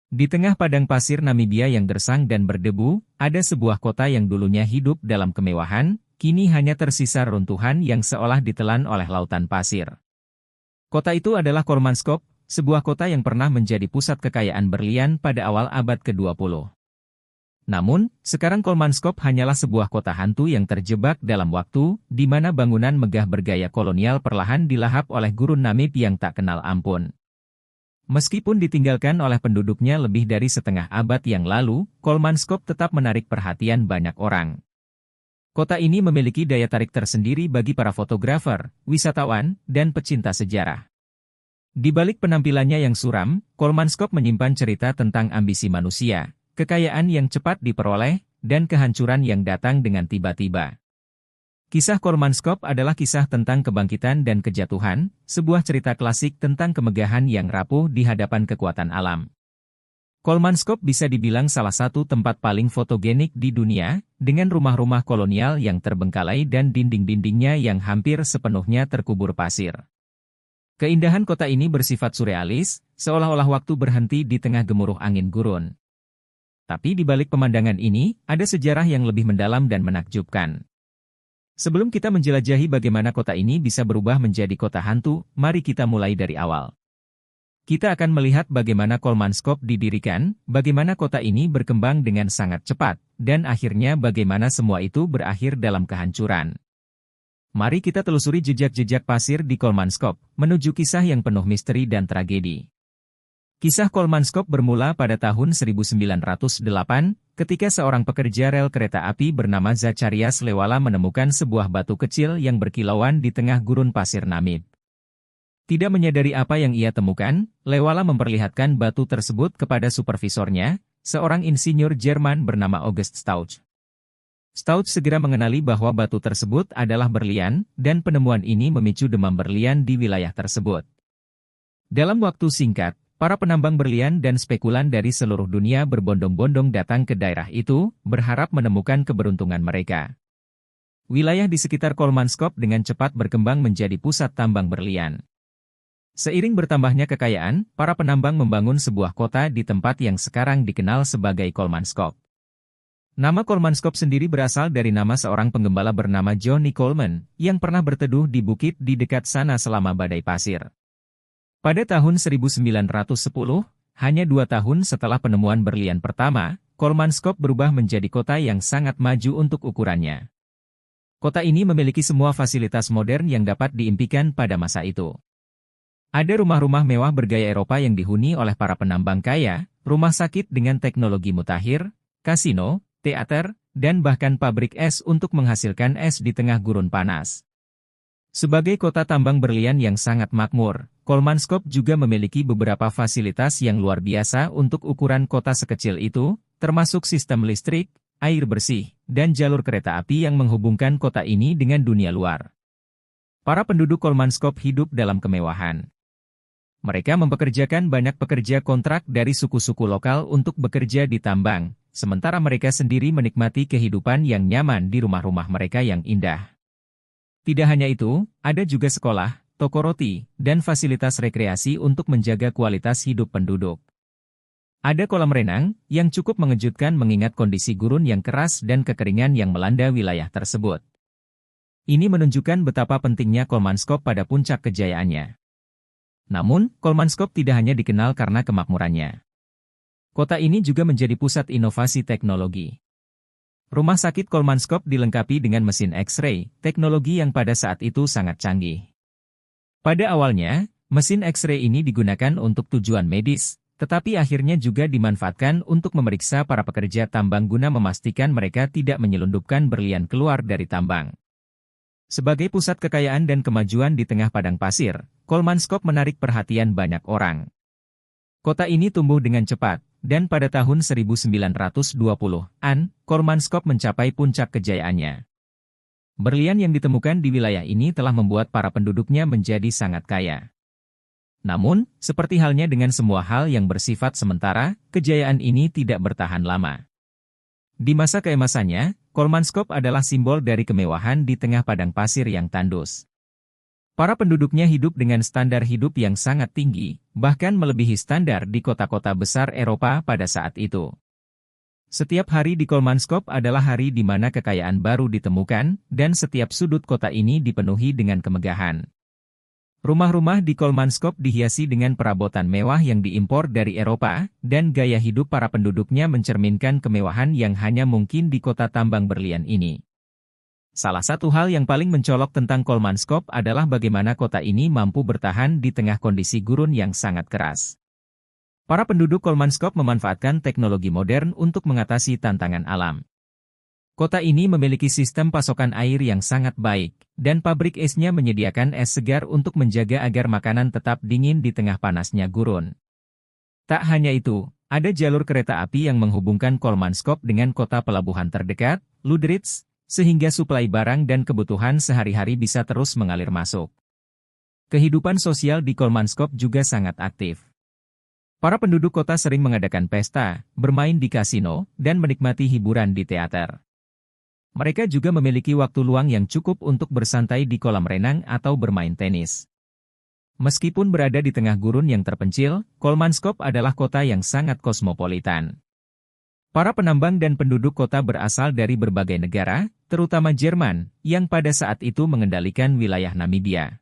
Di tengah padang pasir Namibia yang gersang dan berdebu, ada sebuah kota yang dulunya hidup dalam kemewahan, kini hanya tersisa runtuhan yang seolah ditelan oleh lautan pasir. Kota itu adalah Kolmanskop, sebuah kota yang pernah menjadi pusat kekayaan berlian pada awal abad ke-20. Namun, sekarang Kolmanskop hanyalah sebuah kota hantu yang terjebak dalam waktu, di mana bangunan megah bergaya kolonial perlahan dilahap oleh gurun Namib yang tak kenal ampun. Meskipun ditinggalkan oleh penduduknya lebih dari setengah abad yang lalu, Kolmanskop tetap menarik perhatian banyak orang. Kota ini memiliki daya tarik tersendiri bagi para fotografer, wisatawan, dan pecinta sejarah. Di balik penampilannya yang suram, Kolmanskop menyimpan cerita tentang ambisi manusia, kekayaan yang cepat diperoleh, dan kehancuran yang datang dengan tiba-tiba. Kisah Kolmanskop adalah kisah tentang kebangkitan dan kejatuhan, sebuah cerita klasik tentang kemegahan yang rapuh di hadapan kekuatan alam. Kolmanskop bisa dibilang salah satu tempat paling fotogenik di dunia, dengan rumah-rumah kolonial yang terbengkalai dan dinding-dindingnya yang hampir sepenuhnya terkubur pasir. Keindahan kota ini bersifat surrealis, seolah-olah waktu berhenti di tengah gemuruh angin gurun. Tapi di balik pemandangan ini, ada sejarah yang lebih mendalam dan menakjubkan. Sebelum kita menjelajahi bagaimana kota ini bisa berubah menjadi kota hantu, mari kita mulai dari awal. Kita akan melihat bagaimana Kolmanskop didirikan, bagaimana kota ini berkembang dengan sangat cepat, dan akhirnya bagaimana semua itu berakhir dalam kehancuran. Mari kita telusuri jejak-jejak pasir di Kolmanskop, menuju kisah yang penuh misteri dan tragedi. Kisah Kolmanskop bermula pada tahun 1908, ketika seorang pekerja rel kereta api bernama Zacharias Lewala menemukan sebuah batu kecil yang berkilauan di tengah gurun pasir Namib. Tidak menyadari apa yang ia temukan, Lewala memperlihatkan batu tersebut kepada supervisornya, seorang insinyur Jerman bernama August Stauch. Stauch segera mengenali bahwa batu tersebut adalah berlian, dan penemuan ini memicu demam berlian di wilayah tersebut. Dalam waktu singkat, para penambang berlian dan spekulan dari seluruh dunia berbondong-bondong datang ke daerah itu, berharap menemukan keberuntungan mereka. Wilayah di sekitar Kolmanskop dengan cepat berkembang menjadi pusat tambang berlian. Seiring bertambahnya kekayaan, para penambang membangun sebuah kota di tempat yang sekarang dikenal sebagai Kolmanskop. Nama Kolmanskop sendiri berasal dari nama seorang penggembala bernama Johnny Coleman, yang pernah berteduh di bukit di dekat sana selama badai pasir. Pada tahun 1910, hanya 2 tahun setelah penemuan berlian pertama, Kolmanskop berubah menjadi kota yang sangat maju untuk ukurannya. Kota ini memiliki semua fasilitas modern yang dapat diimpikan pada masa itu. Ada rumah-rumah mewah bergaya Eropa yang dihuni oleh para penambang kaya, rumah sakit dengan teknologi mutakhir, kasino, teater, dan bahkan pabrik es untuk menghasilkan es di tengah gurun panas. Sebagai kota tambang berlian yang sangat makmur, Kolmanskop juga memiliki beberapa fasilitas yang luar biasa untuk ukuran kota sekecil itu, termasuk sistem listrik, air bersih, dan jalur kereta api yang menghubungkan kota ini dengan dunia luar. Para penduduk Kolmanskop hidup dalam kemewahan. Mereka mempekerjakan banyak pekerja kontrak dari suku-suku lokal untuk bekerja di tambang, sementara mereka sendiri menikmati kehidupan yang nyaman di rumah-rumah mereka yang indah. Tidak hanya itu, ada juga sekolah, toko roti, dan fasilitas rekreasi untuk menjaga kualitas hidup penduduk. Ada kolam renang, yang cukup mengejutkan mengingat kondisi gurun yang keras dan kekeringan yang melanda wilayah tersebut. Ini menunjukkan betapa pentingnya Kolmanskop pada puncak kejayaannya. Namun, Kolmanskop tidak hanya dikenal karena kemakmurannya. Kota ini juga menjadi pusat inovasi teknologi. Rumah sakit Kolmanskop dilengkapi dengan mesin X-ray, teknologi yang pada saat itu sangat canggih. Pada awalnya, mesin X-ray ini digunakan untuk tujuan medis, tetapi akhirnya juga dimanfaatkan untuk memeriksa para pekerja tambang guna memastikan mereka tidak menyelundupkan berlian keluar dari tambang. Sebagai pusat kekayaan dan kemajuan di tengah padang pasir, Kolmanskop menarik perhatian banyak orang. Kota ini tumbuh dengan cepat, dan pada tahun 1920-an, Kolmanskop mencapai puncak kejayaannya. Berlian yang ditemukan di wilayah ini telah membuat para penduduknya menjadi sangat kaya. Namun, seperti halnya dengan semua hal yang bersifat sementara, kejayaan ini tidak bertahan lama. Di masa keemasannya, Kolmanskop adalah simbol dari kemewahan di tengah padang pasir yang tandus. Para penduduknya hidup dengan standar hidup yang sangat tinggi, bahkan melebihi standar di kota-kota besar Eropa pada saat itu. Setiap hari di Kolmanskop adalah hari di mana kekayaan baru ditemukan, dan setiap sudut kota ini dipenuhi dengan kemegahan. Rumah-rumah di Kolmanskop dihiasi dengan perabotan mewah yang diimpor dari Eropa, dan gaya hidup para penduduknya mencerminkan kemewahan yang hanya mungkin di kota tambang berlian ini. Salah satu hal yang paling mencolok tentang Kolmanskop adalah bagaimana kota ini mampu bertahan di tengah kondisi gurun yang sangat keras. Para penduduk Kolmanskop memanfaatkan teknologi modern untuk mengatasi tantangan alam. Kota ini memiliki sistem pasokan air yang sangat baik, dan pabrik esnya menyediakan es segar untuk menjaga agar makanan tetap dingin di tengah panasnya gurun. Tak hanya itu, ada jalur kereta api yang menghubungkan Kolmanskop dengan kota pelabuhan terdekat, Ludritz, sehingga suplai barang dan kebutuhan sehari-hari bisa terus mengalir masuk. Kehidupan sosial di Kolmanskop juga sangat aktif. Para penduduk kota sering mengadakan pesta, bermain di kasino, dan menikmati hiburan di teater. Mereka juga memiliki waktu luang yang cukup untuk bersantai di kolam renang atau bermain tenis. Meskipun berada di tengah gurun yang terpencil, Kolmanskop adalah kota yang sangat kosmopolitan. Para penambang dan penduduk kota berasal dari berbagai negara, terutama Jerman, yang pada saat itu mengendalikan wilayah Namibia.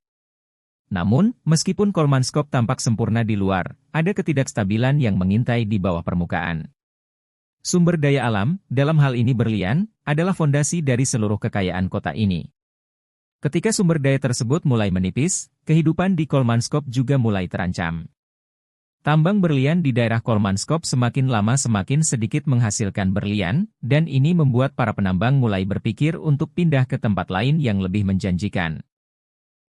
Namun, meskipun Kolmanskop tampak sempurna di luar, ada ketidakstabilan yang mengintai di bawah permukaan. Sumber daya alam, dalam hal ini berlian, adalah fondasi dari seluruh kekayaan kota ini. Ketika sumber daya tersebut mulai menipis, kehidupan di Kolmanskop juga mulai terancam. Tambang berlian di daerah Kolmanskop semakin lama semakin sedikit menghasilkan berlian, dan ini membuat para penambang mulai berpikir untuk pindah ke tempat lain yang lebih menjanjikan.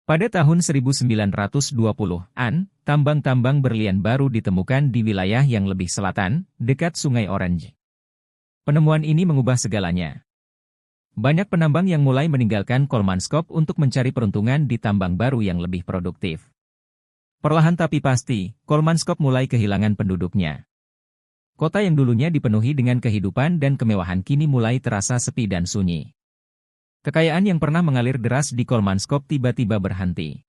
Pada tahun 1920-an, tambang-tambang berlian baru ditemukan di wilayah yang lebih selatan, dekat Sungai Orange. Penemuan ini mengubah segalanya. Banyak penambang yang mulai meninggalkan Kolmanskop untuk mencari peruntungan di tambang baru yang lebih produktif. Perlahan tapi pasti, Kolmanskop mulai kehilangan penduduknya. Kota yang dulunya dipenuhi dengan kehidupan dan kemewahan kini mulai terasa sepi dan sunyi. Kekayaan yang pernah mengalir deras di Kolmanskop tiba-tiba berhenti.